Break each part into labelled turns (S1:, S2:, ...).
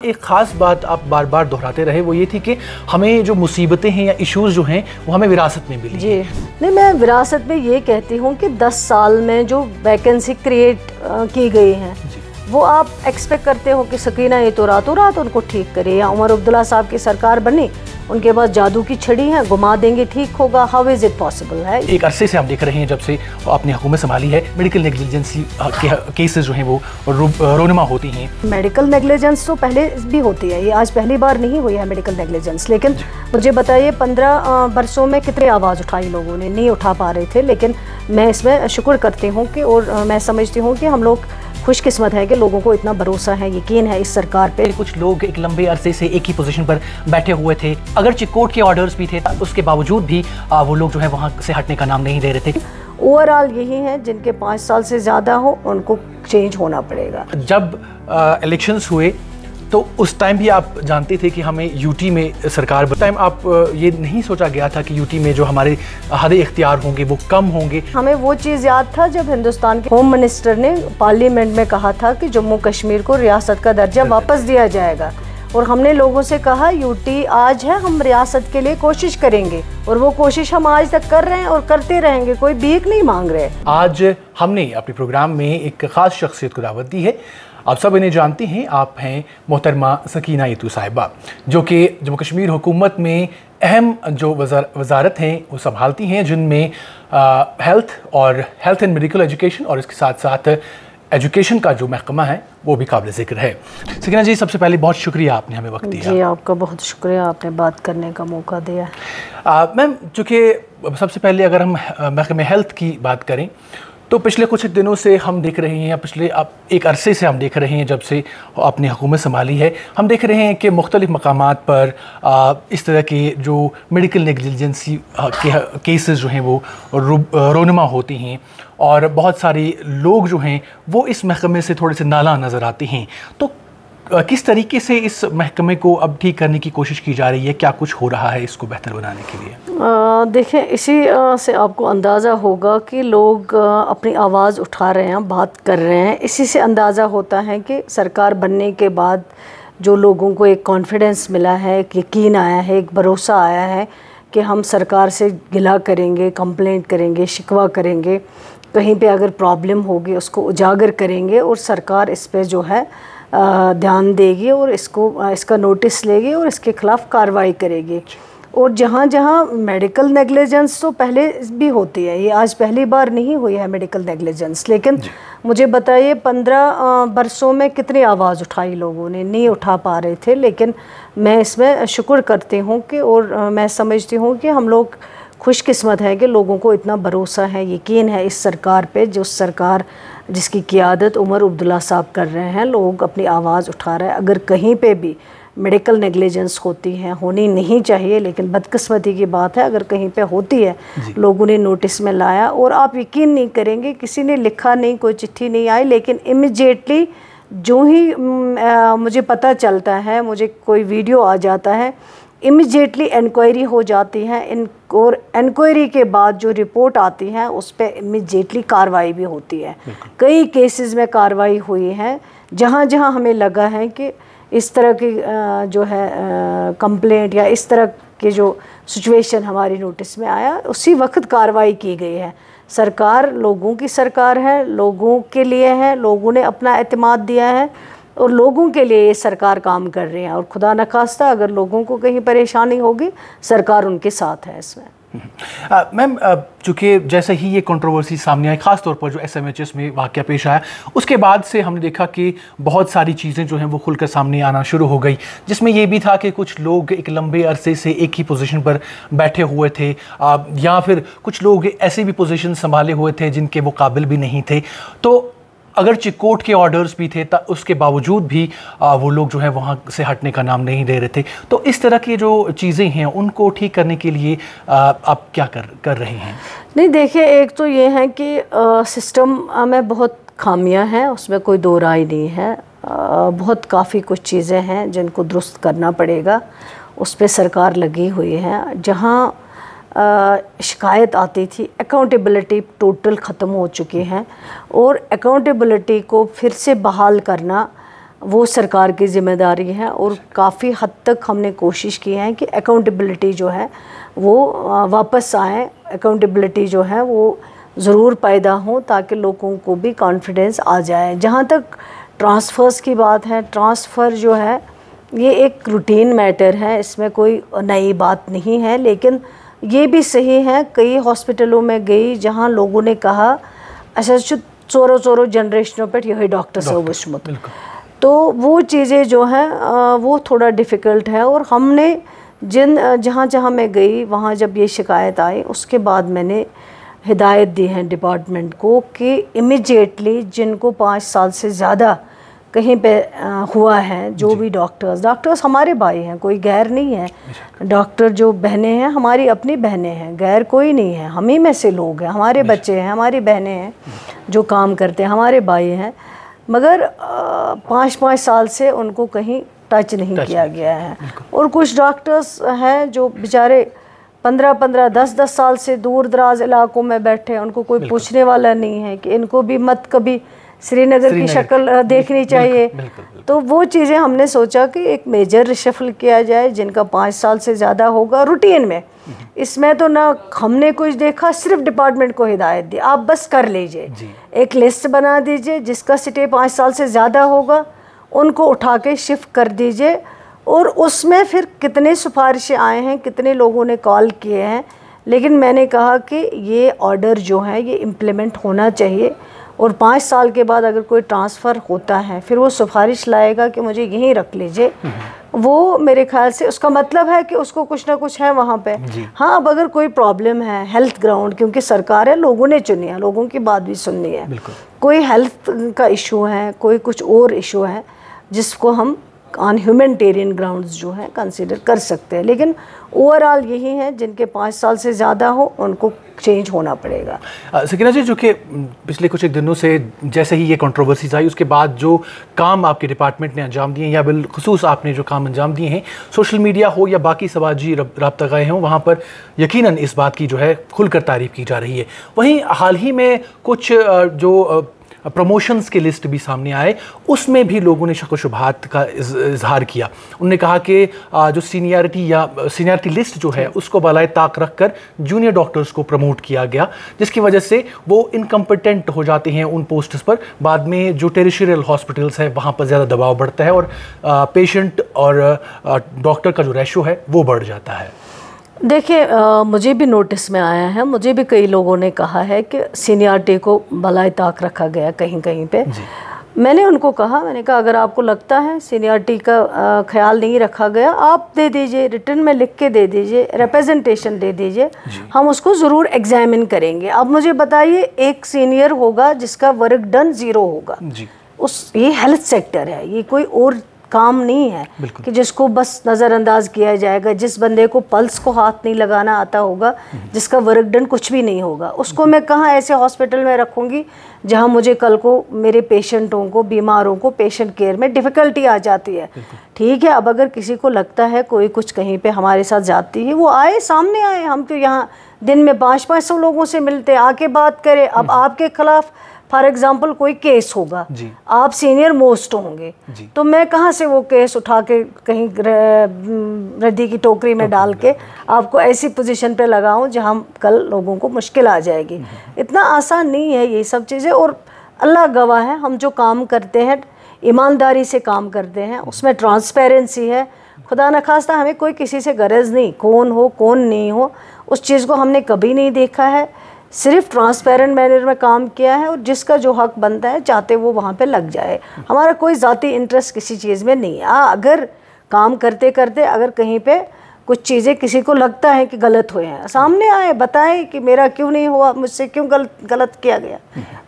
S1: ایک خاص بات آپ بار بار دہراتے رہے، وہ یہ تھی کہ ہمیں جو مصیبتیں ہیں یا ایشوز جو ہیں وہ ہمیں وراثت میں ملی۔
S2: جی نہیں، میں وراثت میں یہ کہتی ہوں کہ 10 سال میں جو ویکنسی کریٹ کی گئی ہیں وہ آپ ایکسپیکٹ کرتے ہو کہ سکینہ یہ تو راتوں رات ان کو ٹھیک کرے، یا عمر عبداللہ صاحب کی سرکار بنی، ان کے پاس جادو کی چھڑی ہیں، گھما دیں گے ٹھیک ہوگا؟ ہاؤ از اٹ پاسبل ہے؟
S1: ایک عرصے سے ہم دیکھ رہے ہیں جب سے آپ نے حکومت سنبھالی ہے، میڈیکل نیگلیجنسی کے کیسز جو ہیں وہ رونما ہوتی ہیں۔
S2: میڈیکل نیگلیجنس تو پہلے بھی ہوتی ہے، یہ آج پہلی بار نہیں ہوئی ہے میڈیکل نیگلیجنس، لیکن مجھے بتائیے 15 برسوں میں کتنے آواز اٹھائی لوگوں نے، نہیں اٹھا پا رہے تھے، لیکن میں اس میں شکر کرتی ہوں کہ، اور میں سمجھتی ہوں کہ ہم لوگ خوش قسمت ہے کہ لوگوں کو اتنا بھروسہ ہے، یقین ہے اس سرکار پہ۔
S1: کچھ لوگ ایک لمبے عرصے سے ایک ہی پوزیشن پر بیٹھے ہوئے تھے، اگرچہ کورٹ کے آرڈرز بھی تھے، اس کے باوجود بھی وہ لوگ جو ہے وہاں سے ہٹنے کا نام نہیں لے رہے تھے۔
S2: اوورآل یہی ہیں جن کے 5 سال سے زیادہ ہو ان کو چینج ہونا پڑے گا۔
S1: جب الیکشنز ہوئے تو اس ٹائم بھی آپ جانتے تھے کہ ہمیں یو ٹی میں سرکار، اس ٹائم آپ یہ نہیں سوچا گیا تھا کہ یو ٹی میں جو ہمارے حد اختیار ہوں گے وہ کم ہوں گے؟
S2: ہمیں وہ چیز یاد تھا جب ہندوستان کے ہوم منسٹر نے پارلیمنٹ میں کہا تھا کہ جموں کشمیر کو ریاست کا درجہ واپس دیا جائے گا، اور ہم نے لوگوں سے کہا یو ٹی آج ہے، ہم ریاست کے لیے کوشش کریں گے، اور وہ کوشش ہم آج تک کر رہے ہیں اور کرتے رہیں گے، کوئی بھیک نہیں مانگ رہے۔
S1: آج ہم نے اپنے پروگرام میں ایک خاص شخصیت کو دعوت دی ہے، آپ سب انہیں جانتے ہیں، آپ ہیں محترمہ سکینہ یتو صاحبہ، جو کہ جموں کشمیر حکومت میں اہم جو وزارت ہیں وہ سنبھالتی ہیں، جن میں ہیلتھ اینڈ میڈیکل ایجوکیشن اور اس کے ساتھ ساتھ ایجوکیشن کا جو محکمہ ہے وہ بھی قابل ذکر ہے۔ سکینہ جی، سب سے پہلے بہت شکریہ آپ نے ہمیں وقت دیا۔
S2: جی آپ کا بہت شکریہ، آپ نے بات کرنے کا موقع دیا۔
S1: میم، چونکہ سب سے پہلے اگر ہم محکمہ ہیلتھ کی بات کریں تو پچھلے کچھ دنوں سے ہم دیکھ رہے ہیں، پچھلے ایک عرصے سے ہم دیکھ رہے ہیں جب سے آپ نے حکومت سنبھالی ہے، ہم دیکھ رہے ہیں کہ مختلف مقامات پر اس طرح کے جو میڈیکل نیگلیجنسی کے کیسز جو ہیں وہ رونما ہوتی ہیں، اور بہت سارے لوگ جو ہیں وہ اس محکمے سے تھوڑے سے نالاں نظر آتے ہیں۔ تو کس طریقے سے اس محکمے کو اب ٹھیک کرنے کی کوشش کی جا رہی ہے؟ کیا کچھ ہو رہا ہے اس کو بہتر بنانے کے لیے؟
S2: دیکھیں، اسی سے آپ کو اندازہ ہوگا کہ لوگ اپنی آواز اٹھا رہے ہیں، بات کر رہے ہیں، اسی سے اندازہ ہوتا ہے کہ سرکار بننے کے بعد جو لوگوں کو ایک کانفیڈنس ملا ہے، ایک یقین آیا ہے، ایک بھروسہ آیا ہے کہ ہم سرکار سے گلہ کریں گے، کمپلینٹ کریں گے، شکوہ کریں گے، کہیں پہ اگر پرابلم ہوگی اس کو اجاگر کریں گے، اور سرکار اس پہ جو ہے دھیان دے گی اور اس کا نوٹس لے گی اور اس کے خلاف کارروائی کرے گی۔ اور جہاں جہاں میڈیکل نیگلیجنس تو پہلے بھی ہوتی ہے، یہ آج پہلی بار نہیں ہوئی ہے میڈیکل نیگلیجنس، لیکن مجھے بتائیے 15 برسوں میں کتنی آواز اٹھائی لوگوں نے، نہیں اٹھا پا رہے تھے، لیکن میں اس میں شکر کرتی ہوں کہ، اور میں سمجھتی ہوں کہ ہم لوگ خوش قسمت ہے کہ لوگوں کو اتنا بھروسہ ہے، یقین ہے اس سرکار پہ، جو سرکار جس کی قیادت عمر عبداللہ صاحب کر رہے ہیں، لوگ اپنی آواز اٹھا رہے ہیں۔ اگر کہیں پہ بھی میڈیکل نیگلیجنس ہوتی ہیں، ہونی نہیں چاہیے، لیکن بدقسمتی کی بات ہے اگر کہیں پہ ہوتی ہے، لوگوں نے نوٹس میں لایا، اور آپ یقین نہیں کریں گے کسی نے لکھا نہیں، کوئی چٹھی نہیں آئی، لیکن امیجیٹلی جو ہی مجھے پتہ چلتا ہے، مجھے کوئی ویڈیو آ جاتا ہے، امیجیٹلی انکوائری ہو جاتی ہے، اور انکوائری کے بعد جو رپورٹ آتی ہے اس پہ امیجیٹلی کارروائی بھی ہوتی ہے۔ کئی کیسز میں کارروائی ہوئی ہے، جہاں جہاں ہمیں لگا ہے کہ اس طرح کی جو ہے کمپلینٹ یا اس طرح کی جو سچویشن ہماری نوٹس میں آیا، اسی وقت کارروائی کی گئی ہے۔ سرکار لوگوں کی سرکار ہے، لوگوں کے لیے ہے، لوگوں نے اپنا اعتماد دیا ہے، اور لوگوں کے لیے یہ سرکار کام کر رہی ہے، اور خدا نخواستہ اگر لوگوں کو کہیں پریشانی ہوگی، سرکار ان کے ساتھ ہے اس میں۔
S1: میم، چونکہ جیسے ہی یہ کنٹروورسی سامنے آئی، خاص طور پر جو SMHS میں واقعہ پیش آیا، اس کے بعد سے ہم نے دیکھا کہ بہت ساری چیزیں جو ہیں وہ کھل کر سامنے آنا شروع ہو گئی، جس میں یہ بھی تھا کہ کچھ لوگ ایک لمبے عرصے سے ایک ہی پوزیشن پر بیٹھے ہوئے تھے، یا پھر کچھ لوگ ایسے بھی پوزیشن سنبھالے ہوئے تھے جن کے وہ قابل بھی نہیں تھے۔ تو اگرچہ کورٹ کے آرڈرز بھی تھے، اس کے باوجود بھی وہ لوگ جو ہے وہاں سے ہٹنے کا نام نہیں لے رہے تھے۔ تو اس طرح کی جو چیزیں ہیں ان کو ٹھیک کرنے کے لیے آپ کیا کر رہے ہیں؟
S2: نہیں، دیکھیں، ایک تو یہ ہے کہ سسٹم میں بہت خامیاں ہیں، اس میں کوئی دو رائے نہیں ہے، بہت کافی کچھ چیزیں ہیں جن کو درست کرنا پڑے گا، اس پہ سرکار لگی ہوئی ہے۔ جہاں شکایت آتی تھی، اکاؤنٹیبلٹی ٹوٹل ختم ہو چکی ہے، اور اکاؤنٹیبلٹی کو پھر سے بحال کرنا وہ سرکار کی ذمہ داری ہے، اور کافی حد تک ہم نے کوشش کی ہے کہ اکاؤنٹیبلٹی جو ہے وہ واپس آئیں، اکاؤنٹیبلٹی جو ہے وہ ضرور پیدا ہوں تاکہ لوگوں کو بھی کانفیڈنس آ جائے۔ جہاں تک ٹرانسفرز کی بات ہے، ٹرانسفر جو ہے یہ ایک روٹین میٹر ہے، اس میں کوئی نئی بات نہیں ہے، لیکن یہ بھی صحیح ہے کئی ہاسپٹلوں میں گئی جہاں لوگوں نے کہا اچھا چورو جنریشنوں پہ یہ ڈاکٹر صاحب وشمت، تو وہ چیزیں جو ہیں وہ تھوڑا ڈیفیکلٹ ہے، اور ہم نے جہاں میں گئی وہاں جب یہ شکایت آئی اس کے بعد میں نے ہدایت دی ہے ڈپارٹمنٹ کو کہ امیجیٹلی جن کو 5 سال سے زیادہ کہیں پہ ہوا ہے، جو بھی ڈاکٹرز ہمارے بھائی ہیں، کوئی غیر نہیں ہے، ڈاکٹر جو بہنیں ہیں ہماری اپنی بہنیں ہیں، غیر کوئی نہیں ہے، ہم ہی میں سے لوگ ہیں، ہمارے بچے ہیں، ہماری بہنیں ہیں جو کام کرتے ہیں، ہمارے بھائی ہیں، مگر 5 سال سے ان کو کہیں ٹچ نہیں کیا گیا ہے۔ اور کچھ ڈاکٹرز ہیں جو بیچارے 15 10 سال سے دور دراز علاقوں میں بیٹھے، ان کو کوئی پوچھنے والا نہیں ہے کہ ان کو بھی مت کبھی سری نگر کی شکل دیکھنی چاہیے۔ تو وہ چیزیں ہم نے سوچا کہ ایک میجر ریشفل کیا جائے جن کا 5 سال سے زیادہ ہوگا روٹین میں، اس میں تو نہ ہم نے کچھ دیکھا، صرف ڈپارٹمنٹ کو ہدایت دی آپ بس کر لیجئے، ایک لسٹ بنا دیجئے جس کا سٹے 5 سال سے زیادہ ہوگا ان کو اٹھا کے شفٹ کر دیجئے، اور اس میں پھر کتنے سفارشیں آئے ہیں، کتنے لوگوں نے کال کیے ہیں، لیکن میں نے کہا کہ یہ آرڈر جو ہے یہ امپلیمنٹ ہونا چاہیے، اور 5 سال کے بعد اگر کوئی ٹرانسفر ہوتا ہے پھر وہ سفارش لائے گا کہ مجھے یہیں رکھ لیجئے، وہ میرے خیال سے اس کا مطلب ہے کہ اس کو کچھ نہ کچھ ہے وہاں پہ۔ ہاں اب اگر کوئی پرابلم ہے ہیلتھ گراؤنڈ، کیونکہ سرکار ہے، لوگوں نے چنی ہے، لوگوں کی بات بھی سننی ہے، کوئی ہیلتھ کا ایشو ہے، کوئی کچھ اور ایشو ہے جس کو ہم آن ہیومینٹیرین گراؤنڈز جو ہیں کنسیڈر کر سکتے ہیں، لیکن اوورآل یہی ہیں جن کے 5 سال سے زیادہ ہو ان کو چینج ہونا پڑے گا۔
S1: سکینہ جی، جو کہ پچھلے کچھ ایک دنوں سے جیسے ہی یہ کنٹروورسیز آئی اس کے بعد جو کام آپ کے ڈپارٹمنٹ نے انجام دیے ہیں، یا بالخصوص آپ نے جو کام انجام دیے ہیں، سوشل میڈیا ہو یا باقی سماجی رابطہ گاہیں ہوں، وہاں پر یقیناً اس بات کی جو ہے کھل کر تعریف کی جا رہی ہے۔ وہیں حال ہی میں کچھ جو پروموشنز کے لسٹ بھی سامنے آئے، اس میں بھی لوگوں نے شک و شبہات کا اظہار کیا۔ انہوں نے کہا کہ جو سینیارٹی لسٹ جو ہے اس کو بالائے طاق رکھ کر جونیئر ڈاکٹرز کو پروموٹ کیا گیا، جس کی وجہ سے وہ انکمپیٹنٹ ہو جاتے ہیں ان پوسٹس پر، بعد میں جو ٹیریشریل ہاسپٹلز ہیں وہاں پر زیادہ دباؤ بڑھتا ہے اور پیشنٹ اور ڈاکٹر کا جو ریشو ہے وہ بڑھ جاتا ہے۔
S2: دیکھیں مجھے بھی نوٹس میں آیا ہے، مجھے بھی کئی لوگوں نے کہا ہے کہ سینیارٹی کو بالائے طاق رکھا گیا کہیں پہ۔ میں نے ان کو کہا، میں نے کہا اگر آپ کو لگتا ہے سینیارٹی کا خیال نہیں رکھا گیا، آپ دے دیجئے، ریٹن میں لکھ کے دے دیجئے، ریپریزنٹیشن دے دیجئے، ہم اس کو ضرور ایگزامن کریں گے۔ اب مجھے بتائیے ایک سینئر ہوگا جس کا ورک ڈن 0 ہوگا، یہ ہیلتھ سیکٹر ہے، یہ کوئی اور کام نہیں ہے کہ جس کو بس نظر انداز کیا جائے گا۔ جس بندے کو پلس کو ہاتھ نہیں لگانا آتا ہوگا، جس کا ورک ڈن کچھ بھی نہیں ہوگا، اس کو میں کہاں ایسے ہاسپٹل میں رکھوں گی جہاں مجھے کل کو میرے پیشنٹوں کو، بیماروں کو پیشنٹ کیئر میں ڈیفیکلٹی آ جاتی ہے۔ ٹھیک ہے، اب اگر کسی کو لگتا ہے کوئی کچھ کہیں پہ ہمارے ساتھ زیادتی ہے، وہ آئے، سامنے آئے، ہم تو یہاں دن میں 500 لوگوں سے ملتے، آ کے بات کرے۔ اب آپ کے خلاف فار ایگزامپل کوئی کیس ہوگا، آپ سینئر موسٹ ہوں گے، تو میں کہاں سے وہ کیس اٹھا کے کہیں ردی کی ٹوکری میں ڈال کے آپ کو ایسی پوزیشن پہ لگاؤں جہاں کل لوگوں کو مشکل آ جائے گی۔ اتنا آسان نہیں ہے یہ سب چیزیں، اور اللہ گواہ ہے ہم جو کام کرتے ہیں ایمانداری سے کام کرتے ہیں، اس میں ٹرانسپیرنسی ہے۔ خدا نخواستہ ہمیں کوئی کسی سے غرض نہیں، کون ہو کون نہیں ہو، اس چیز کو ہم نے کبھی نہیں دیکھا ہے، صرف ٹرانسپیرنٹ مینر میں کام کیا ہے، اور جس کا جو حق بنتا ہے چاہتے وہ وہاں پہ لگ جائے۔ ہمارا کوئی ذاتی انٹرسٹ کسی چیز میں نہیں ہے۔ اگر کام کرتے کرتے اگر کہیں پہ کچھ چیزیں کسی کو لگتا ہے کہ غلط ہوئے ہیں، سامنے آئے، بتائیں کہ میرا کیوں نہیں ہوا، مجھ سے کیوں غلط کیا گیا،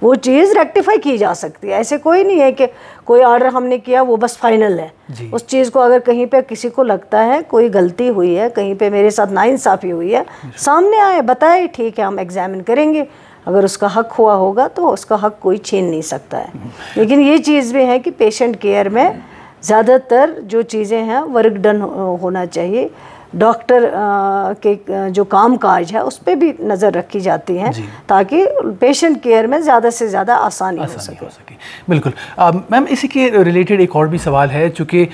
S2: وہ چیز ریکٹیفائی کی جا سکتی ہے۔ ایسے کوئی نہیں ہے کہ کوئی آرڈر ہم نے کیا وہ بس فائنل ہے۔ اس چیز کو اگر کہیں پہ کسی کو لگتا ہے کوئی غلطی ہوئی ہے، کہیں پہ میرے ساتھ ناانصافی ہوئی ہے، سامنے آئے، بتائے، ٹھیک ہے ہم ایگزامن کریں گے، اگر اس کا حق ہوا ہوگا تو اس کا حق کوئی چھین نہیں سکتا ہے۔ لیکن یہ چیز بھی ہے کہ پیشنٹ کیئر میں زیادہ تر جو چیزیں ہیں ورک ڈن ہونا چاہیے۔ ڈاکٹر کے جو کام کاج ہے اس پہ بھی نظر رکھی جاتی ہیں تاکہ پیشنٹ کیئر میں زیادہ سے زیادہ آسانی ہو سکے.
S1: بالکل میم اسی کے ریلیٹڈ ایک اور بھی سوال ہے، چونکہ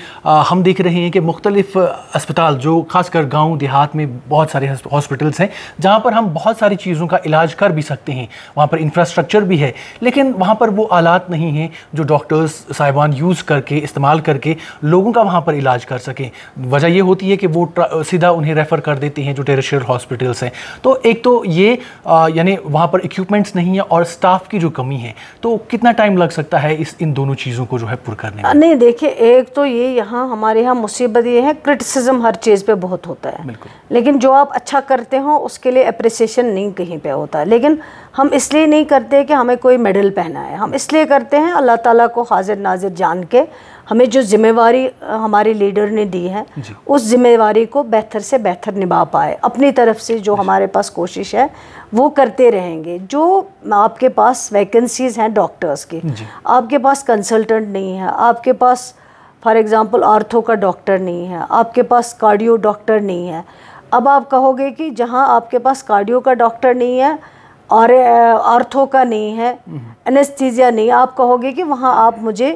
S1: ہم دیکھ رہے ہیں کہ مختلف اسپتال جو خاص کر گاؤں دیہات میں بہت سارے ہاسپٹلس ہیں جہاں پر ہم بہت ساری چیزوں کا علاج کر بھی سکتے ہیں، وہاں پر انفراسٹرکچر بھی ہے، لیکن وہاں پر وہ آلات نہیں ہیں جو ڈاکٹرز صاحبان یوز کر کے استعمال کر کے لوگوں کا وہاں پر علاج کر سکیں. وجہ یہ ہوتی ہے کہ وہ سیدھا انہیں ریفر کر دیتے ہیں جو ٹیریشیل ہاسپٹلس ہیں. تو ایک تو یہ یعنی وہاں پر اکوپمنٹس نہیں ہیں اور سٹاف کی جو کمی ہے، تو کتنا ٹائم لگ سکتا ہے ان دونوں چیزوں کو جو ہے پر کرنے میں؟
S2: نہیں دیکھیے، ایک تو یہ یہاں ہمارے یہاں مصیبت یہ ہے کرٹیسزم ہر چیز پہ بہت ہوتا ہے، لیکن جو آپ اچھا کرتے ہوں اس کے لیے اپریسیشن نہیں کہیں پہ ہوتا ہے. لیکن ہم اس لیے نہیں کرتے کہ ہمیں کوئی میڈل پہنا ہے، ہم اس لیے کرتے ہیں اللہ تعالیٰ کو حاضر ناظر جان کے ہمیں جو ذمہ داری ہمارے لیڈر نے دی ہے اس ذمہ داری کو بہتر سے بہتر نبھا پائے. اپنی طرف سے جو ہمارے پاس کوشش ہے وہ کرتے رہیں گے. جو آپ کے پاس ویکنسیز ہیں ڈاکٹرز کی، آپ کے پاس کنسلٹنٹ نہیں ہے، آپ کے پاس فار ایگزامپل آرتھو کا ڈاکٹر نہیں ہے، آپ کے پاس کارڈیو ڈاکٹر نہیں ہے. اب آپ کہو گے کہ جہاں آپ کے پاس کارڈیو کا ڈاکٹر نہیں ہے اور آرتھو کا نہیں ہے، انیستھیزیا نہیں، آپ کہو گے کہ وہاں آپ مجھے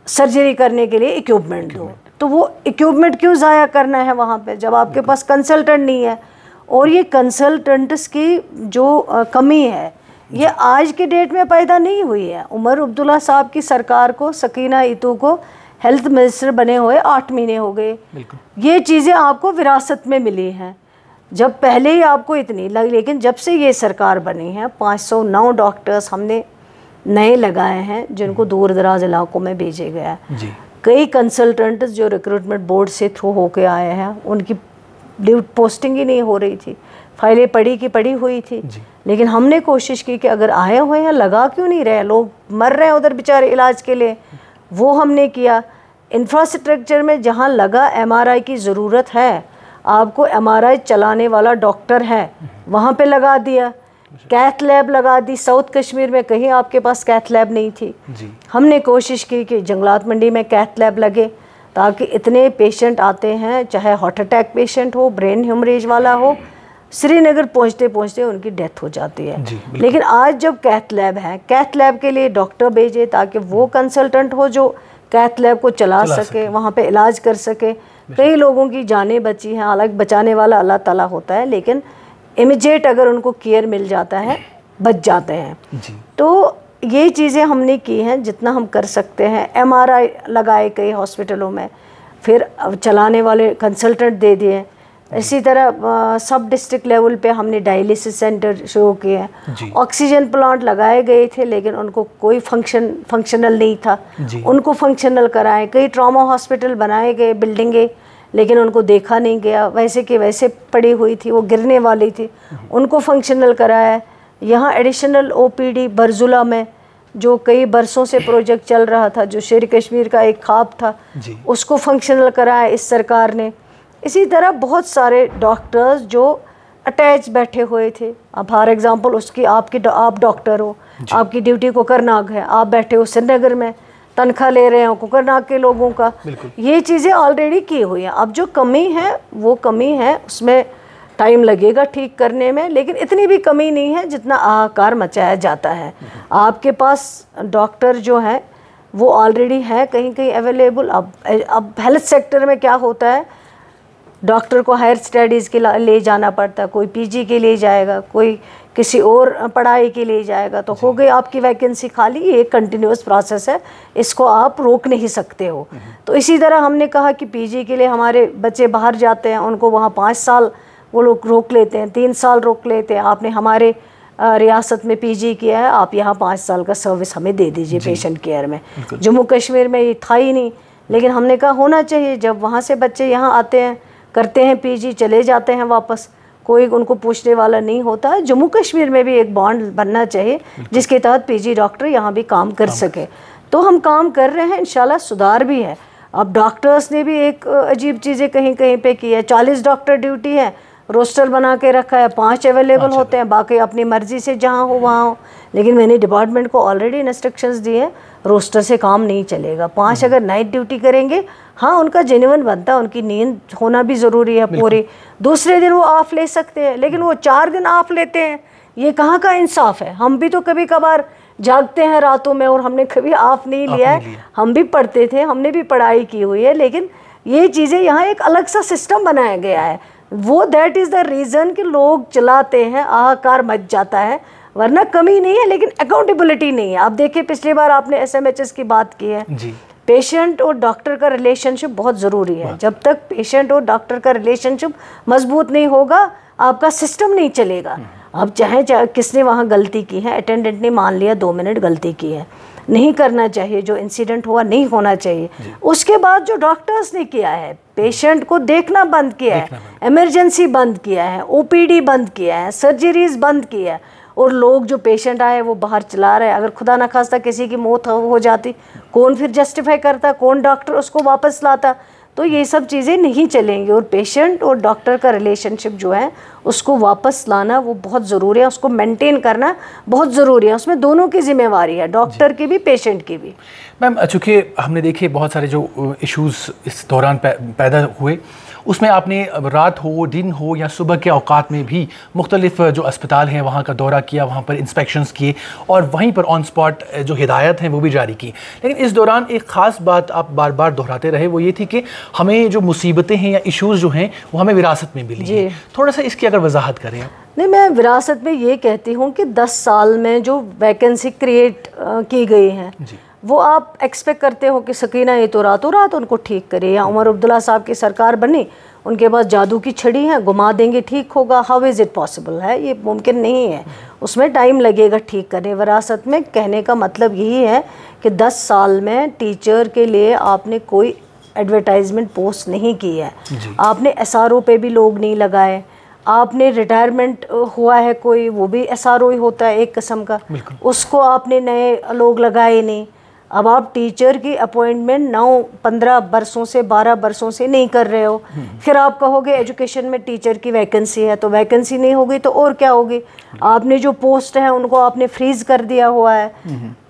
S2: سرجری کرنے کے لیے اکوپمنٹ دو. تو وہ اکوپمنٹ کیوں ضائع کرنا ہے وہاں پہ جب آپ کے پاس کنسلٹنٹ نہیں ہے؟ اور یہ کنسلٹنٹس کی جو کمی ہے یہ آج کے ڈیٹ میں پیدا نہیں ہوئی ہے. عمر عبداللہ صاحب کی سرکار کو، سکینہ ایتو کو ہیلتھ منسٹر بنے ہوئے 8 مہینے ہو گئے. یہ چیزیں آپ کو وراثت میں ملی ہیں، جب پہلے ہی آپ کو اتنی لگی، لیکن جب سے یہ سرکار بنی ہے 509 ڈاکٹرز ہم نے نئے لگائے ہیں جن کو دور دراز علاقوں میں بھیجے گیا ہے. کئی کنسلٹنٹس جو ریکروٹمنٹ بورڈ سے تھرو ہو کے آئے ہیں ان کی پوسٹنگ ہی نہیں ہو رہی تھی، فائلیں پڑی کی پڑی ہوئی تھی. لیکن ہم نے کوشش کی کہ اگر آئے ہوئے ہیں لگا کیوں نہیں رہے، لوگ مر رہے ہیں ادھر بیچارے علاج کے لیے، وہ ہم نے کیا. انفراسٹرکچر میں جہاں لگا ایم آر آئی کی ضرورت ہے، آپ کو ایم آر آئی چلانے والا ڈاکٹر ہے وہاں پہ لگا دیا. کیتھ لیب لگا دی. ساؤتھ کشمیر میں کہیں آپ کے پاس کیتھ لیب نہیں تھی، ہم نے کوشش کی کہ جنگلات منڈی میں کیتھ لیب لگے تاکہ اتنے پیشنٹ آتے ہیں، چاہے ہارٹ اٹیک پیشنٹ ہو، برین ہیمریج والا ہو، سری نگر پہنچتے پہنچتے ان کی ڈیتھ ہو جاتی ہے. لیکن آج جب کیتھ لیب ہے، کیتھ لیب کے لیے ڈاکٹر بھیجے تاکہ وہ کنسلٹنٹ ہو جو کیتھ لیب کو چلا سکے، وہاں پہ علاج کر سکے. کئی لوگوں کی جانیں بچی ہیں، حالانکہ بچانے والا اللہ تعالیٰ ہوتا ہے، لیکن امیجیٹ اگر ان کو کیئر مل جاتا ہے بچ جاتے ہیں. تو یہ چیزیں ہم نے کی ہیں جتنا ہم کر سکتے ہیں. ایم آر آئی لگائے کئی ہاسپٹلوں میں، پھر چلانے والے کنسلٹنٹ دے دیے. اسی طرح سب ڈسٹرکٹ لیول پہ ہم نے ڈائلیسس سینٹر شروع کیے ہیں. آکسیجن پلانٹ لگائے گئے تھے لیکن ان کو کوئی فنکشنل نہیں تھا، ان کو فنکشنل کرائے. کئی ٹراما ہاسپٹل بنائے گئے بلڈنگیں لیکن ان کو دیکھا نہیں گیا، ویسے کہ ویسے پڑی ہوئی تھی، وہ گرنے والی تھی، ان کو فنکشنل کرایا. یہاں ایڈیشنل او پی ڈی برزولہ میں جو کئی برسوں سے پروجیکٹ چل رہا تھا، جو شیر کشمیر کا ایک خواب تھا، اس کو فنکشنل کرایا اس سرکار نے. اسی طرح بہت سارے ڈاکٹرز جو اٹیچ بیٹھے ہوئے تھے، اب فار ایگزامپل اس کی آپ ڈاکٹر ہو، آپ کی ڈیوٹی کوکرناگ ہے، آپ بیٹھے ہو سری نگر میں، تنخواہ لے رہے ہیں کوکرناگ کے لوگوں کا. یہ چیزیں آلریڈی کی ہوئی ہیں. اب جو کمی ہے وہ کمی ہے، اس میں ٹائم لگے گا ٹھیک کرنے میں، لیکن اتنی بھی کمی نہیں ہے جتنا آہکار مچایا جاتا ہے. آپ کے پاس ڈاکٹر جو ہیں وہ آلریڈی ہے کہیں کہیں اویلیبل. اب ہیلتھ سیکٹر میں کیا ہوتا ہے، ڈاکٹر کو ہائر اسٹڈیز کے لے جانا پڑتا ہے، کوئی پی جی کے لیے جائے گا، کوئی کسی اور پڑھائی کے لیے جائے گا، تو ہو گئی آپ کی ویکنسی خالی. یہ ایک کنٹینیوس پروسیس ہے، اس کو آپ روک نہیں سکتے ہو. تو اسی طرح ہم نے کہا کہ پی جی کے لیے ہمارے بچے باہر جاتے ہیں، ان کو وہاں 5 سال وہ لوگ روک لیتے ہیں، 3 سال روک لیتے ہیں. آپ نے ہمارے ریاست میں پی جی کیا ہے، آپ یہاں 5 سال کا سروس ہمیں دے دیجئے پیشنٹ کیئر میں. جموں کشمیر میں یہ تھا ہی نہیں، لیکن ہم نے کہا ہونا چاہیے. جب وہاں سے بچے یہاں آتے ہیں، کرتے ہیں پی جی، چلے جاتے ہیں واپس، کوئی ان کو پوچھنے والا نہیں ہوتا. جموں کشمیر میں بھی ایک بانڈ بننا چاہیے جس کے تحت پی جی ڈاکٹر یہاں بھی کام کر سکے. تو ہم کام کر رہے ہیں، انشاءاللہ سدھار بھی ہے. اب ڈاکٹرز نے بھی ایک عجیب چیزیں کہیں کہیں پہ کی ہے. 40 ڈاکٹر ڈیوٹی ہے، روسٹر بنا کے رکھا ہے، 5 اویلیبل ہوتے ہیں، باقی اپنی مرضی سے جہاں ہو وہاں ہو. لیکن میں نے ڈپارٹمنٹ کو آلریڈی انسٹرکشنز دی ہیں، روسٹر سے کام نہیں چلے گا. 5 اگر نائٹ ڈیوٹی کریں گے, ہاں ان کا جینون بنتا ہے, ان کی نیند ہونا بھی ضروری ہے پوری, دوسرے دن وہ آف لے سکتے ہیں, لیکن وہ 4 دن آف لیتے ہیں, یہ کہاں کا انصاف ہے؟ ہم بھی تو کبھی کبھار جاگتے ہیں راتوں میں اور ہم نے کبھی آف نہیں لیا ہے, ہم بھی پڑھتے تھے, ہم نے بھی پڑھائی کی ہوئی ہے, لیکن یہ چیزیں یہاں ایک الگ سا سسٹم بنایا گیا ہے. وہ دیٹ از دا ریزن کہ لوگ چلاتے ہیں, آہکار مچ جاتا ہے, ورنہ کمی نہیں ہے لیکن اکاؤنٹیبلٹی نہیں ہے. آپ دیکھیں پچھلی بار آپ نے SMHS کی بات کی ہے, پیشنٹ اور ڈاکٹر کا ریلیشن شپ بہت ضروری ہے. جب تک پیشنٹ اور ڈاکٹر کا ریلیشن شپ مضبوط نہیں ہوگا آپ کا سسٹم نہیں چلے گا. اب چاہے کس نے وہاں غلطی کی ہے, اٹینڈنٹ نے مان لیا 2 منٹ غلطی کی ہے, نہیں کرنا چاہیے, جو انسیڈنٹ ہوا نہیں ہونا چاہیے. اس کے بعد جو ڈاکٹرز نے کیا ہے, پیشنٹ کو دیکھنا بند کیا ہے, ایمرجنسی بند کیا ہے, OPD بند کیا ہے, سرجریز بند کیا ہے, اور لوگ جو پیشنٹ آئے وہ باہر چلا رہے ہیں. اگر خدا نخواستہ کسی کی موت ہو جاتی, کون پھر جسٹیفائی کرتا, کون ڈاکٹر اس کو واپس لاتا؟ تو یہ سب چیزیں نہیں چلیں گی, اور پیشنٹ اور ڈاکٹر کا ریلیشن شپ جو ہے اس کو واپس لانا وہ بہت ضروری ہے, اس کو مینٹین کرنا بہت ضروری ہے. اس میں دونوں کی ذمہ واری ہے, ڈاکٹر کی بھی پیشنٹ کی بھی.
S1: میم چونکہ ہم نے دیکھے بہت سارے جو ایشوز اس دوران پیدا ہوئے, اس میں آپ نے رات ہو, دن ہو یا صبح کے اوقات میں بھی مختلف جو اسپتال ہیں وہاں کا دورہ کیا, وہاں پر انسپیکشنز کیے اور وہیں پر آن سپاٹ جو ہدایت ہیں وہ بھی جاری کی. لیکن اس دوران ایک خاص بات آپ بار بار دہراتے رہے, وہ یہ تھی کہ ہمیں جو مصیبتیں ہیں یا ایشوز جو ہیں وہ ہمیں وراثت میں ملی ہیں. تھوڑا سا اس کی اگر وضاحت کریں آپ.
S2: نہیں, میں وراثت میں یہ کہتی ہوں کہ 10 سال میں جو ویکنسی کریٹ کی گئی ہیں وہ آپ ایکسپیکٹ کرتے ہو کہ سکینہ یہ تو راتوں رات ان کو ٹھیک کرے, یا عمر عبداللہ صاحب کی سرکار بنی, ان کے پاس جادو کی چھڑی ہیں, گھما دیں گے ٹھیک ہوگا. ہاؤ از اٹ پاسبل ہے؟ یہ ممکن نہیں ہے, اس میں ٹائم لگے گا ٹھیک کرنے. وراثت میں کہنے کا مطلب یہی ہے کہ 10 سال میں ٹیچر کے لیے آپ نے کوئی ایڈورٹائزمنٹ پوسٹ نہیں کی ہے, آپ نے SRO پہ بھی لوگ نہیں لگائے, آپ نے ریٹائرمنٹ ہوا ہے کوئی, وہ بھی SRO ہی ہوتا ہے ایک قسم کا, اس کو آپ نے نئے لوگ لگائے نہیں. اب آپ ٹیچر کی اپوائنٹمنٹ 9-15 برسوں سے 12 برسوں سے نہیں کر رہے ہو, پھر آپ کہو گے ایجوکیشن میں ٹیچر کی ویکنسی ہے, تو ویکنسی نہیں ہوگی تو اور کیا ہوگی؟ آپ نے جو پوسٹ ہیں ان کو آپ نے فریز کر دیا ہوا ہے,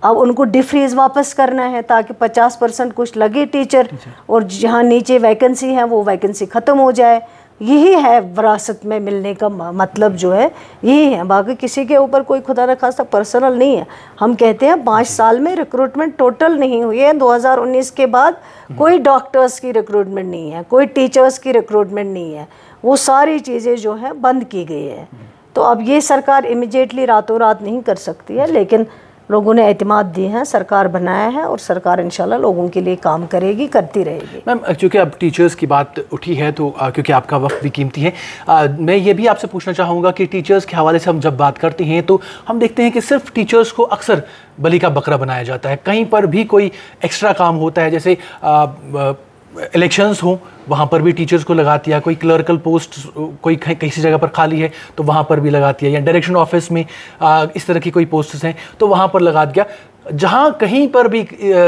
S2: اب ان کو ڈی فریز واپس کرنا ہے تاکہ 50% کچھ لگے ٹیچر, اور جہاں نیچے ویکنسی ہے وہ ویکنسی ختم ہو جائے. یہی ہے وراثت میں ملنے کا مطلب جو ہے, یہی ہے. باقی کسی کے اوپر کوئی خدا نخواستہ پرسنل نہیں ہے. ہم کہتے ہیں 5 سال میں ریکروٹمنٹ ٹوٹل نہیں ہوئی ہے, 2019 کے بعد کوئی ڈاکٹرز کی ریکروٹمنٹ نہیں ہے, کوئی ٹیچرز کی ریکروٹمنٹ نہیں ہے, وہ ساری چیزیں جو ہیں بند کی گئی ہے. تو اب یہ سرکار امیجیٹلی راتوں رات نہیں کر سکتی ہے, لیکن لوگوں نے اعتماد دی ہے, سرکار بنایا ہے, اور سرکار انشاءاللہ لوگوں کے لیے کام کرے گی, کرتی رہے گی.
S1: میم چونکہ اب ٹیچرز کی بات اٹھی ہے تو کیونکہ آپ کا وقت بھی قیمتی ہے, میں یہ بھی آپ سے پوچھنا چاہوں گا کہ ٹیچرز کے حوالے سے ہم جب بات کرتے ہیں تو ہم دیکھتے ہیں کہ صرف ٹیچرز کو اکثر بلی کا بکرا بنایا جاتا ہے, کہیں پر بھی کوئی ایکسٹرا کام ہوتا ہے, جیسے الیکشنز ہوں وہاں پر بھی ٹیچرز کو لگا دیا, کوئی کلرکل پوسٹ کوئی کسی جگہ پر خالی ہے تو وہاں پر بھی لگا دیا, یا ڈائریکشن آفس میں اس طرح کی کوئی پوسٹس ہیں تو وہاں پر لگا دیا. جہاں کہیں پر بھی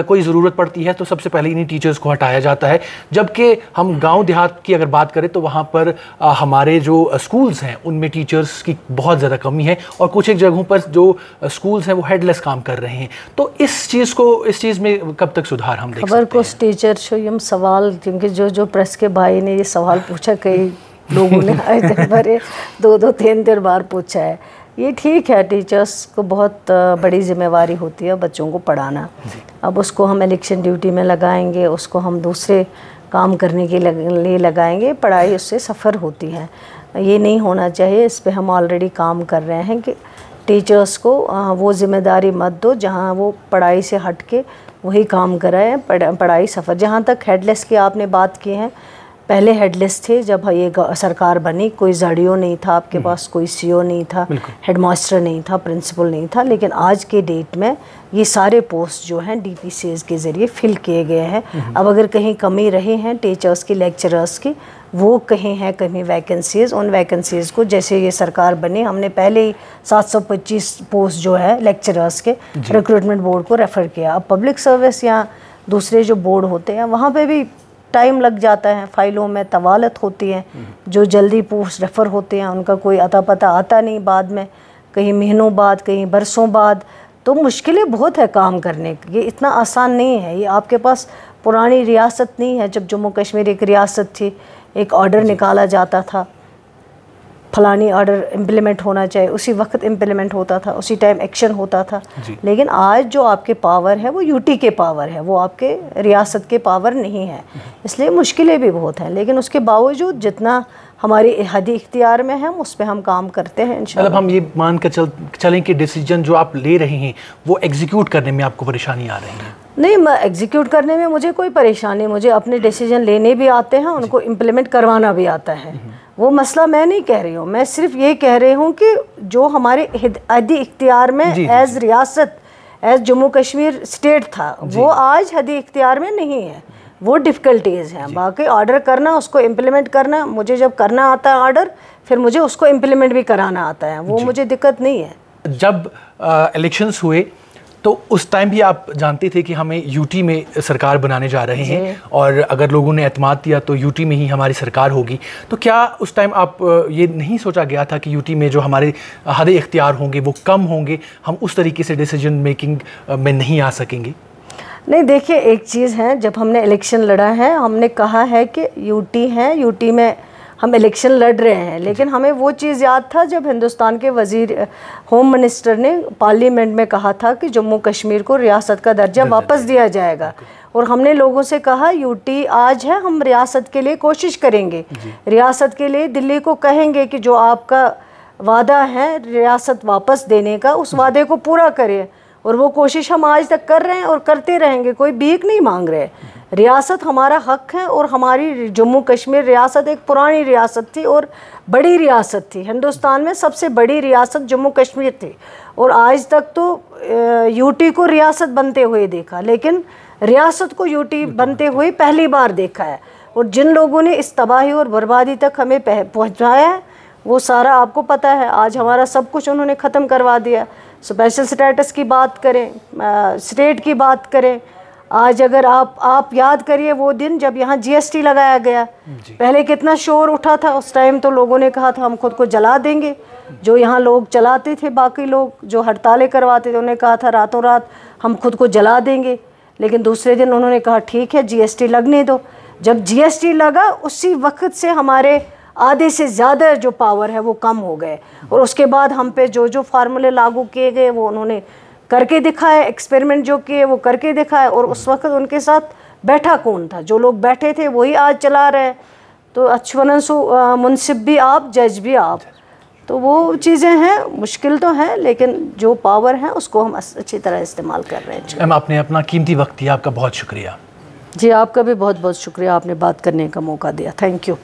S1: کوئی ضرورت پڑتی ہے تو سب سے پہلے انہیں ٹیچرز کو ہٹایا جاتا ہے. جبکہ ہم گاؤں دیہات کی اگر بات کریں تو وہاں پر ہمارے جو اسکولز ہیں ان میں ٹیچرز کی بہت زیادہ کمی ہے, اور کچھ ایک جگہوں پر جو اسکولز ہیں وہ ہیڈ لیس کام کر رہے ہیں. تو اس چیز میں کب تک سدھار ہم دیکھ سکتے ہیں؟
S2: خبر کو ٹیچر شویم سوال, کیونکہ جو پریس کے بھائی نے یہ سوال پوچھا, کئی لوگوں نے آئے دن بھرے 2-3 بار پوچھا ہے. یہ ٹھیک ہے, ٹیچرز کو بہت بڑی ذمہ واری ہوتی ہے بچوں کو پڑھانا. اب اس کو ہم الیکشن ڈیوٹی میں لگائیں گے, اس کو ہم دوسرے کام کرنے کے لیے لگائیں گے, پڑھائی اس سے سفر ہوتی ہے, یہ نہیں ہونا چاہیے. اس پہ ہم آلریڈی کام کر رہے ہیں کہ ٹیچرز کو وہ ذمہ داری مت دو جہاں وہ پڑھائی سے ہٹ کے وہی کام کرائیں. پڑھائی سفر. جہاں تک ہیڈ لیس کی آپ نے بات کی ہے, پہلے ہیڈ لیس تھے جب یہ سرکار بنی, کوئی زڑیو نہیں تھا آپ کے پاس, کوئی CO نہیں تھا, ہیڈ ماسٹر نہیں تھا, پرنسپل نہیں تھا. لیکن آج کے ڈیٹ میں یہ سارے پوسٹ جو ہیں DPCs کے ذریعے فل کیے گئے ہیں. اب اگر کہیں کمی رہی ہیں ٹیچرز کی, لیکچررز کی, وہ کہیں ہیں کمی ویکنسیز, ان ویکنسیز کو جیسے یہ سرکار بنی ہم نے پہلے ہی 725 پوسٹ جو ہے لیکچررز کے ریکروٹمنٹ بورڈ کو ریفر کیا. اب پبلک سروس یا دوسرے جو بورڈ ہوتے ہیں وہاں پہ بھی ٹائم لگ جاتا ہے, فائلوں میں طوالت ہوتی ہے, جو جلدی پوسٹ ریفر ہوتے ہیں ان کا کوئی اتا پتہ آتا نہیں بعد میں, کہیں مہینوں بعد, کہیں برسوں بعد. تو مشکلیں بہت ہے کام کرنے کی، یہ اتنا آسان نہیں ہے. یہ آپ کے پاس پرانی ریاست نہیں ہے. جب جموں کشمیر ایک ریاست تھی، ایک آرڈر نکالا جاتا تھا، فلانی آرڈر امپلیمنٹ ہونا چاہیے، اسی وقت امپلیمنٹ ہوتا تھا، اسی ٹائم ایکشن ہوتا تھا. لیکن آج جو آپ کے پاور ہے وہ یو ٹی کے پاور ہے، وہ آپ کے ریاست کے پاور نہیں ہے. اس لیے مشکلیں بھی بہت ہیں، لیکن اس کے باوجود جتنا ہماری حدی اختیار میں ہے اس پہ ہم کام کرتے ہیں انشاءاللہ.
S1: مطلب ہم یہ مان کر چلیں کہ ڈیسیجن جو آپ لے رہے ہیں وہ ایگزیکیوٹ کرنے میں آپ کو پریشانی آ رہی ہے؟
S2: نہیں، میں ایگزیکیوٹ کرنے میں مجھے کوئی پریشانی نہیں. مجھے اپنے ڈیسیجن لینے بھی آتے ہیں، ان کو امپلیمنٹ کروانا بھی آتا ہے. وہ مسئلہ میں نہیں کہہ رہی ہوں، میں صرف یہ کہہ رہی ہوں کہ جو ہمارے حدی اختیار میں ایز ریاست، ایز جموں کشمیر اسٹیٹ تھا، وہ آج حدی اختیار میں نہیں ہے. وہ ڈفیکلٹیز ہیں. باقی آرڈر کرنا، اس کو امپلیمنٹ کرنا، مجھے جب کرنا آتا ہے آرڈر، پھر مجھے اس کو امپلیمنٹ بھی کرانا آتا ہے. وہ مجھے دقت نہیں ہے.
S1: جب الیکشنز ہوئے تو اس ٹائم بھی آپ جانتے تھے کہ ہمیں یو ٹی میں سرکار بنانے جا رہے ہیں، اور اگر لوگوں نے اعتماد دیا تو یو ٹی میں ہی ہماری سرکار ہوگی. تو کیا اس ٹائم آپ یہ نہیں سوچا گیا تھا کہ یو ٹی میں جو ہمارے حد اختیار ہوں گے وہ کم ہوں گے، ہم اس طریقے سے ڈیسیجن میکنگ میں نہیں آ سکیں گے؟
S2: نہیں، دیکھیے ایک چیز ہے، جب ہم نے الیکشن لڑا ہے ہم نے کہا ہے کہ یو ٹی ہے، یو ٹی میں ہم الیکشن لڑ رہے ہیں. لیکن ہمیں وہ چیز یاد تھا جب ہندوستان کے وزیر ہوم منسٹر نے پارلیمنٹ میں کہا تھا کہ جموں کشمیر کو ریاست کا درجہ واپس دیا جائے گا. اور ہم نے لوگوں سے کہا یو ٹی آج ہے، ہم ریاست کے لیے کوشش کریں گے، ریاست کے لیے دلی کو کہیں گے کہ جو آپ کا وعدہ ہے ریاست واپس دینے کا، اس وعدے کو پورا کرے. اور وہ کوشش ہم آج تک کر رہے ہیں اور کرتے رہیں گے. کوئی بھیک نہیں مانگ رہے. ریاست ہمارا حق ہے، اور ہماری جموں کشمیر ریاست ایک پرانی ریاست تھی اور بڑی ریاست تھی. ہندوستان میں سب سے بڑی ریاست جموں کشمیر تھی، اور آج تک تو یو ٹی کو ریاست بنتے ہوئے دیکھا، لیکن ریاست کو یو ٹی بنتے ہوئے پہلی بار دیکھا ہے. اور جن لوگوں نے اس تباہی اور بربادی تک ہمیں پہنچایا ہے وہ سارا آپ کو پتہ ہے. آج ہمارا سب کچھ انہوں نے ختم کروا دیا. اسپیشل سٹیٹس کی بات کریں، اسٹیٹ کی بات کریں. آج اگر آپ یاد کریے وہ دن جب یہاں جی ایس ٹی لگایا گیا، پہلے کتنا شور اٹھا تھا. اس ٹائم تو لوگوں نے کہا تھا ہم خود کو جلا دیں گے. جو یہاں لوگ چلاتے تھے، باقی لوگ جو ہڑتالیں کرواتے تھے، انہوں نے کہا تھا راتوں رات ہم خود کو جلا دیں گے. لیکن دوسرے دن انہوں نے کہا ٹھیک ہے جی ایس ٹی لگنے دو. جب جی ایس ٹی لگا اسی وقت سے ہمارے آدھے سے زیادہ جو پاور ہے وہ کم ہو گئے. اور اس کے بعد ہم پہ جو فارمولے لاگو کیے گئے وہ انہوں نے کر کے دکھائے، ایکسپیریمنٹ جو کیے وہ کر کے دکھائے. اور اس وقت ان کے ساتھ بیٹھا کون تھا؟ جو لوگ بیٹھے تھے وہی آج چلا رہے. تو اچھونن سو منصف بھی آپ، جج بھی آپ. تو وہ چیزیں ہیں، مشکل تو ہے، لیکن جو پاور ہے اس کو ہم اچھی طرح استعمال کر رہے ہیں.
S1: میم آپ نے اپنا قیمتی وقت دیا، آپ کا بہت شکریہ.
S2: جی آپ کا بھی بہت بہت شکریہ، آپ نے بات کرنے کا موقع دیا. Thank you.